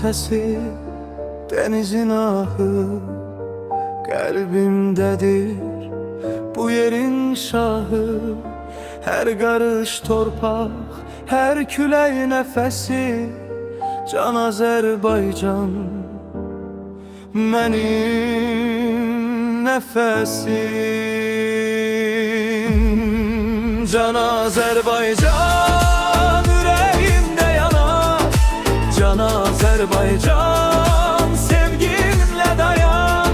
sesi, denizin ahı kalbimdedir. Bu yerin şahı, her karış torpaq, her külək nefesi, can Azərbaycan mənim nefesim. Can Azərbaycan ürəyimdə yanar, can Azərbaycan sevgimlə dayan.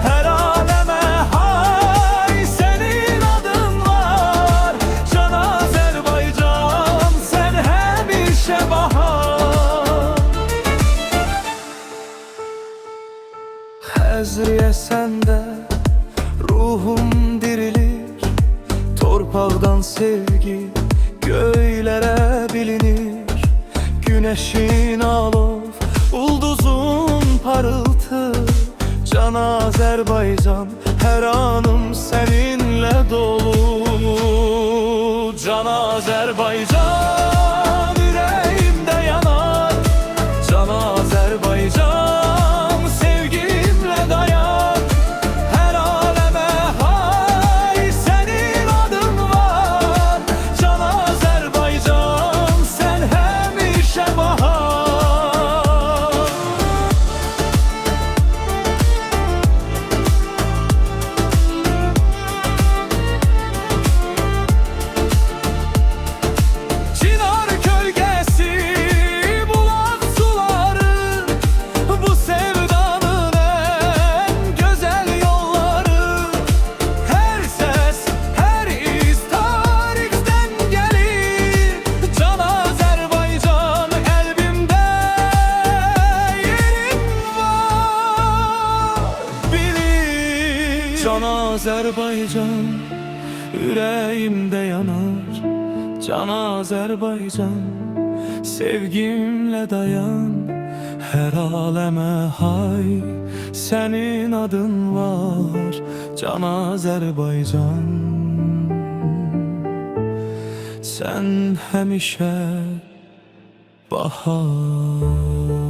Hər aləmə hay sənin adın var, can Azərbaycan sən həmişə bahar. Həzriyə səndə ruhum dirilir, torpaqdan sevgi göylərə bilinir. Güneşin alov, ulduzun parıltı, can Azərbaycan hər anım səninlə dolu. Can Azərbaycan ürəyimdə yanar, can Azərbaycan sevgimlə dayan. Hər aləmə hay sənin adın var, can Azərbaycan sən həmişə bahar. Çınar kölgəsi, bulaq suları, bu sevdanın ən gözəl yolları. Hər səs, hər iz tarixdən gəlir, can Azərbaycan qəlbimdə yerin var. Bilir, can Azərbaycan ürəyimdə yanar, can Azərbaycan sevgimlə dayan. Hər aləmə hay sənin adın var, can Azərbaycan sən həmişə bahar.